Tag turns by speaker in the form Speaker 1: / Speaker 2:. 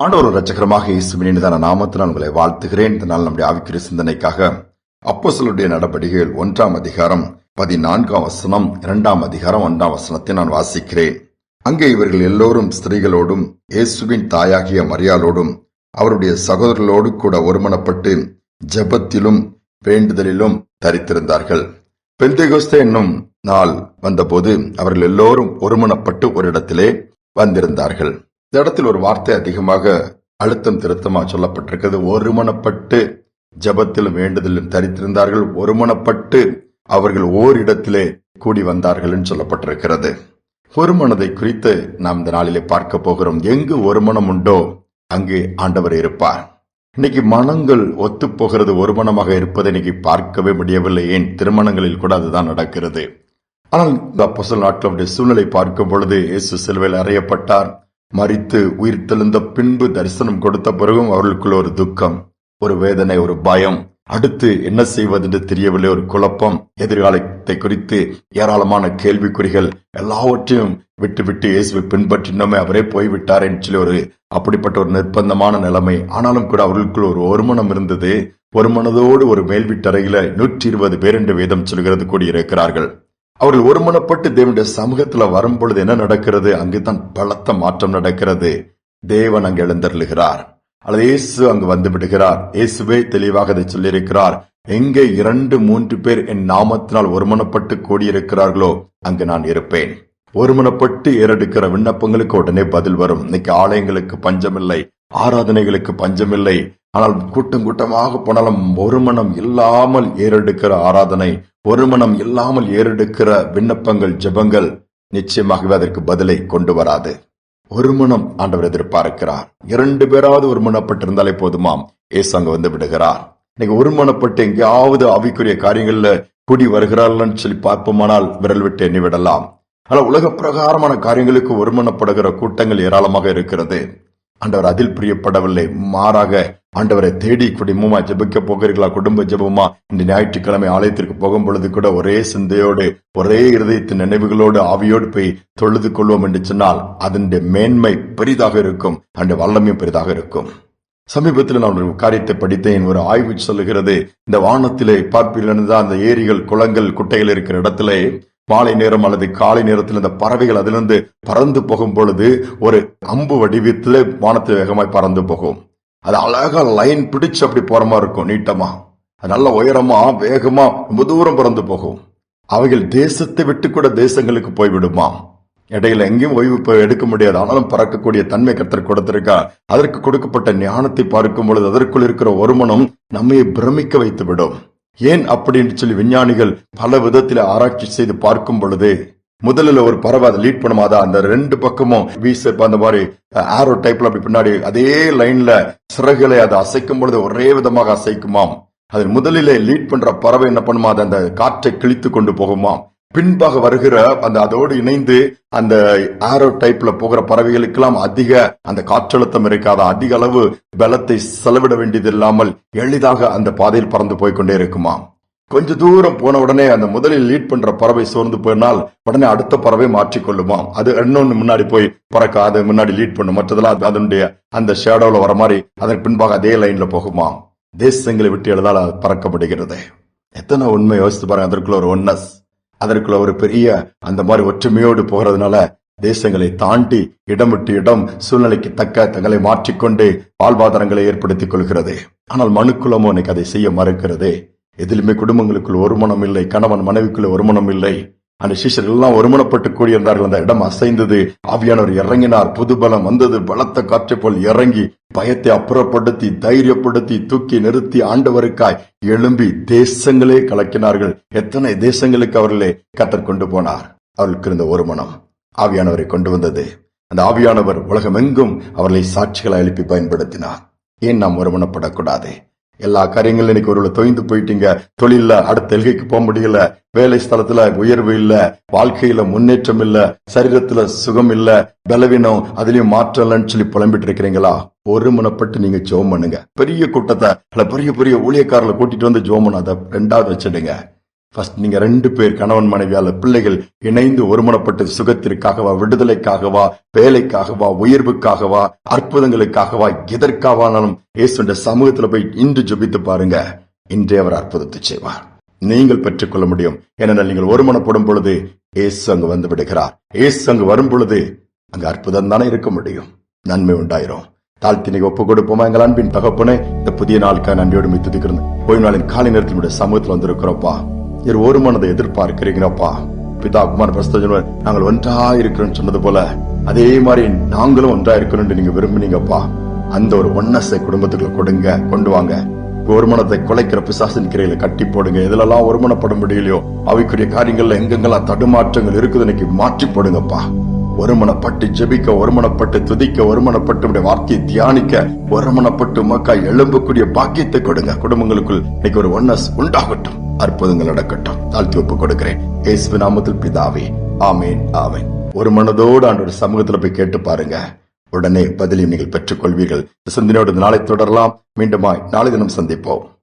Speaker 1: ஆண்டவர் இரட்சகரமாக இயேசுவின் இனிதான நாமத்தில் உங்களை வாழ்த்துகிறேன். இந்த நாள் நம்முடைய ஆவிக்குரிய சிந்தனைக்காக அப்போஸ்தலருடைய நடபடிகள் 1ஆம் அதிகாரம் 14ஆம் வசனம், 2ஆம் அதிகாரம் 1ஆம் வசனத்தை நான் வாசிக்கிறேன். அங்கே இவர்கள் எல்லோரும் ஸ்திரீகளோடும் இயேசுவின் தாயாகிய மரியாளோடும் அவருடைய சகோதரர்களோடு கூட ஒருமனப்பட்டு ஜெபத்திலும் வேண்டுதலிலும் தரித்திருந்தார்கள். பெந்தெகோஸ்தே என்னும் நாள் வந்தபோது அவர்கள் எல்லோரும் ஒருமனப்பட்டு ஒரு இடத்திலே வந்திருந்தார்கள். இந்த இடத்தில் ஒரு வார்த்தை அதிகமாக அழுத்தம் திருத்தமா சொல்லப்பட்டிருக்கிறது. ஒருமனப்பட்டு ஜெபத்திலும் வேண்டுதலிலும் தரித்திருந்தார்கள். ஒருமனப்பட்டு அவர்கள் ஓரிடத்திலே கூடி வந்தார்கள் என்று சொல்லப்பட்டிருக்கிறது. ஒரு மனதை குறித்து நாம் இந்த நாளிலே பார்க்க போகிறோம். எங்கு ஒரு மனம் உண்டோ அங்கு ஆண்டவர் இருப்பார். இன்னைக்கு மனங்கள் ஒத்து போகிறது, ஒரு மனமாக இருப்பதை இன்னைக்கு பார்க்கவே முடியவில்லை. ஏன் திருமணங்களில் கூட அதுதான் நடக்கிறது. ஆனால் இந்த அப்போஸ்தலர் நாட்களுடைய சூழ்நிலை பார்க்கும் பொழுது இயேசு சிலுவையில் அறையப்பட்டார், மரித்து உயிர் தெழுந்த பின்பு தரிசனம் கொடுத்த பிறகும் அவர்களுக்குள்ள ஒரு துக்கம், ஒரு வேதனை, ஒரு பயம், அடுத்து என்ன செய்வது என்று தெரியவில்லை, ஒரு குழப்பம், எதிர்காலத்தை குறித்து ஏராளமான கேள்விக்குறிகள், எல்லாவற்றையும் விட்டு இயேசுவை பின்பற்றினோமே, அவரே போய்விட்டார் என்று சொல்லி ஒரு அப்படிப்பட்ட ஒரு நிர்பந்தமான நிலைமை. ஆனாலும் கூட அவர்களுக்குள் ஒரு ஒருமனம் இருந்தது. ஒரு மனதோடு ஒரு மேல்வீட்டறையில 120 பேர் என்று வேதம் சொல்கிறது கூடியிருக்கிறார்கள். அவர்கள் ஒருமனப்பட்டு தேவனுடைய சமூகத்துல வரும் பொழுது என்ன நடக்கிறது? அங்குதான் பலத்த மாற்றம் நடக்கிறது. தேவன் அங்கு எழுந்தருளுகிறார், அல்லது இயேசு அங்கு வந்து விடுகிறார். இயேசுவே தெளிவாக அதை சொல்லியிருக்கிறார். எங்கே 2-3 பேர் என் நாமத்தினால் ஒருமனப்பட்டு கூடியிருக்கிறார்களோ அங்கு நான் இருப்பேன். ஒருமனப்பட்டு ஏறெடுக்கிற விண்ணப்பங்களுக்கு உடனே பதில் வரும். இன்னைக்கு ஆலயங்களுக்கு பஞ்சமில்லை, ஆராதனைகளுக்கு பஞ்சமில்லை. ஆனால் கூட்டம் கூட்டமாக போனாலும் ஒருமனம் இல்லாமல் ஏறெடுக்கிற ஆராதனை, ஒருமனம் இல்லாமல் ஏறெடுக்கிற விண்ணப்பங்கள், ஜெபங்கள் நிச்சயமாகவே அதற்கு பதிலை கொண்டு வராது. ஒருமனம் ஆண்டவர் எதிர்பார்க்கிறார். 2 பேராவது ஒருமனப்பட்டிருந்தாலே போதுமாம், இயேசு அங்க வந்து விடுகிறார். இன்னைக்கு ஒருமனப்பட்டு எங்கேயாவது ஆவிக்குரிய காரியங்கள்ல கூடி வருகிறார்கள்னு சொல்லி பார்ப்போமானால் விரல் விட்டு எண்ணி விடலாம். ஆனால் உலக பிரகாரமான காரியங்களுக்கு ஒருமனப்படுகிற கூட்டங்கள் ஏராளமாக இருக்கிறது. ஆண்டவர் அதில் பிரியப்படவில்லை. மாறாக ஆண்டவரை தேடி குடும்பமா ஜெபிக்க போகிறீர்களா? குடும்ப ஜெபமா? இந்த ஞாயிற்றுக்கிழமை ஆலயத்திற்கு போகும் பொழுது கூட ஒரே சிந்தையோடு, ஒரே இருதயத்தின் நினைவுகளோடு, ஆவியோடு போய் தொழுது கொள்வோம் என்று சொன்னால் அதனுடைய மேன்மை பெரிதாக இருக்கும், அந்த வல்லமையும் பெரிதாக இருக்கும். சமீபத்தில் நான் ஒரு காரியத்தை படித்தேன். ஒரு ஆய்வு சொல்லுகிறது, இந்த வானத்திலே பார்ப்பீர்கள், அந்த ஏரிகள், குளங்கள், குட்டைகள் இருக்கிற இடத்திலே மாலை நேரம் அல்லது காலை நேரத்தில் இந்த பறவைகள் அதிலிருந்து பறந்து போகும் பொழுது ஒரு அம்பு வடிவத்தில் வானத்தில் வேகமாய் பறந்து போகும். அது அழகா லைன் பிடிச்சு அப்படி போற மாதிரி இருக்கும், நீட்டமா. அது நல்ல உயரமா வேகமா ரொம்ப தூரம் பறந்து போகும். அவைகள் தேசத்தை விட்டு கூட தேசங்களுக்கு போய்விடுமா. இடையில எங்கேயும் ஓய்வு எடுக்க முடியாது. ஆனாலும் பறக்கக்கூடிய தன்மை கர்த்தர் கொடுத்திருக்கா. அதற்கு கொடுக்கப்பட்ட ஞானத்தை பார்க்கும் பொழுது அதற்குள் இருக்கிற ஒருமனம் நம்மை பிரமிக்க வைத்து விடும். ஏன் அப்படின்னு சொல்லி விஞ்ஞானிகள் பல விதத்தில் ஆராய்ச்சி செய்து பார்க்கும் பொழுது, முதலில் ஒரு பறவை அதை லீட் பண்ணுமா, அந்த 2 பக்கமும் வீசப் அந்த மாதிரி ஆரோ டைப்ல அப்படி பின்னாடி அதே லைன்ல சிறகுகளை அதை அசைக்கும் பொழுது ஒரே விதமாக அசைக்குமாம். அதில் முதலிலே லீட் பண்ற பறவை என்ன பண்ணுமா, அந்த காற்றை கிழித்து கொண்டு போகுமாம். பின்பாக வருகிற அதோடு இணைந்து அந்த ஆரோ டைப்ல போகிற பறவைகளுக்கெல்லாம் அதிக அந்த காற்றழுத்தம் இருக்காத, அதிக அளவு பலத்தை செலவிட வேண்டியது இல்லாமல் எளிதாக அந்த பாதையில் பறந்து போய்கொண்டே இருக்குமா. கொஞ்ச தூரம் போன உடனே அந்த முதலில் லீட் பண்ற பறவை சோர்ந்து போயினால் உடனே அடுத்த பறவை மாற்றிக்கொள்ளுமாம். அது இன்னொன்னு முன்னாடி போய் பறக்க, அதை முன்னாடி லீட் பண்ணும். மற்றதெல்லாம் அதனுடைய அந்த ஷேடோல வர மாதிரி அதற்கு பின்பாக அதே லைன்ல போகுமாம். தேசங்களை விட்டு எழுதால் பறக்கப்படுகிறது. எத்தனை உண்மை யோசித்து பாருங்க. அதற்குள்ள ஒரு ஒன்னஸ், அதற்குள்ள ஒரு பெரிய அந்த மாதிரி ஒற்றுமையோடு போகிறதுனால தேசங்களை தாண்டி இடம் விட்டு இடம் சூழ்நிலைக்கு தக்க தங்களை மாற்றிக்கொண்டு வாழ்வாதாரங்களை ஏற்படுத்திக் கொள்கிறது. ஆனால் மனுக்குலமோ இன்னைக்கு அதை செய்ய மறுக்கிறது. எதிலுமே குடும்பங்களுக்குள் ஒருமனம் இல்லை, கணவன் மனைவிக்குள்ள ஒருமனம் இல்லை. அந்த சிஷ்யர்கள் எல்லாம் ஒருமனப்பட்டு கூடியிருந்தார்கள். அந்த இடம் அசைந்தது, ஆவியானவர் இறங்கினார், புதுபலம் வந்தது, பலத்த காற்றை போல் இறங்கி பயத்தை அப்புறப்படுத்தி தைரியப்படுத்தி தூக்கி நிறுத்தி ஆண்டவருக்காய் எழும்பி தேசங்களே கலக்கினார்கள். எத்தனை தேசங்களுக்கு அவர்களே கர்த்தர் கொண்டு போனார். அவர்களுக்கு இருந்த ஒருமனம் ஆவியானவரை கொண்டு வந்தது. அந்த ஆவியானவர் உலகமெங்கும் அவர்களை சாட்சிகளை எழுப்பி பயன்படுத்தினார். ஏன் நாம் ஒருமனப்படக்கூடாது? எல்லா காரியங்களும் இன்னைக்கு ஒரு தொய்ந்து போயிட்டீங்க. தொழில அடுத்த எல்கைக்கு போக முடியல, வேலை ஸ்தலத்துல உயர்வு இல்ல, வாழ்க்கையில முன்னேற்றம் இல்ல, சரீரத்துல சுகம் இல்ல, பலவீனம், அதுலயும் மாற்றம் இல்லைன்னு சொல்லி புலம்பிட்டு இருக்கிறீங்களா? ஒருமனப்பட்டு நீங்க ஜெபம் பண்ணுங்க. பெரிய கூட்டத்தை பெரிய பெரிய ஊழியக்காரர்களை கூட்டிட்டு வந்து ஜெபம் பண்ண, அதை 2வது வச்சிடுங்க. ஃபர்ஸ்ட் நீங்க 2 பேர் கணவன் மனைவியால பிள்ளைகள் இணைந்து ஒருமனப்பட்டு சுகத்திற்காகவா, விடுதலைக்காகவா, வேலைக்காகவா, உயர்வுக்காகவா, அற்புதங்களுக்காகவா, எதற்காவானாலும் இயேசுடைய சமூகத்துல போய் இன்று ஜெபித்து பாருங்க. இன்றே அவர் அற்புதத்தை செய்வார். நீங்கள் பெற்றுக்கொள்ள முடியும். ஏனென்றால் நீங்கள் ஒருமனப்படும் பொழுது இயேசு அங்கு வந்து விடுகிறார். இயேசு அங்கு வரும் பொழுது அங்கு அற்புதம் தானே இருக்க முடியும். நன்மை உண்டாயிரும். தாழ்த்தி நீங்க ஒப்பு கொடுப்போமா? எங்கள் அன்பின் தகப்பனே, இந்த புதிய நாளுக்காக நன்றியோடு துதிக்கிறோம். ஓய்வு நாளின் காலை நேரத்தில் சமூகத்தில் வந்திருக்கிறோப்பா. ஒரு மனதை எதிர்பார்க்கிறீங்கப்பா. பிதா குமார் பரிசுத்த நாங்கள் ஒன்றா இருக்கிறோம் சொன்னது போல அதே மாதிரி நாங்களும் ஒன்றா இருக்கணும் நீங்க விரும்புனீங்கப்பா. அந்த ஒரு ஒன்னஸை குடும்பத்துக்குள்ள கொடுங்க, கொண்டு வாங்க. ஒரு மனத்தை குலைக்கிற பிசாசின் கிரையில கட்டி போடுங்க. எதுலெல்லாம் ஒருமனப்பட முடியலையோ அவைக்குரிய காரியங்கள்ல எங்கெங்கெல்லாம் தடுமாற்றங்கள் இருக்குது இன்னைக்கு மாற்றி போடுங்கப்பா. ஒருமனப்பட்டு ஜெபிக்க, ஒருமனப்பட்டு துதிக்க, ஒருமனப்பட்டு வார்த்தையை தியானிக்க, ஒருமனப்பட்டு மக்கள் எழும்பக்கூடிய பாக்கியத்தை கொடுங்க. குடும்பங்களுக்குள் இன்னைக்கு ஒரு ஒன்னஸ் உண்டாகட்டும். அற்புதங்கள் நடக்கட்டும். தாழ்த்தி ஒப்பு கொடுக்கிறேன் இயேசுவின் நாமத்தில் பிதாவே, ஆமேன், ஆமேன். ஒரு மனதோடு ஆண்டவர் சமூகத்துல போய் கேட்டு பாருங்க. உடனே பதிலையும் நீங்கள் பெற்றுக் கொள்வீர்கள். சிந்தனையோடு நாளை தொடரலாம். மீண்டுமாய் நாளை தினம் சந்திப்போம்.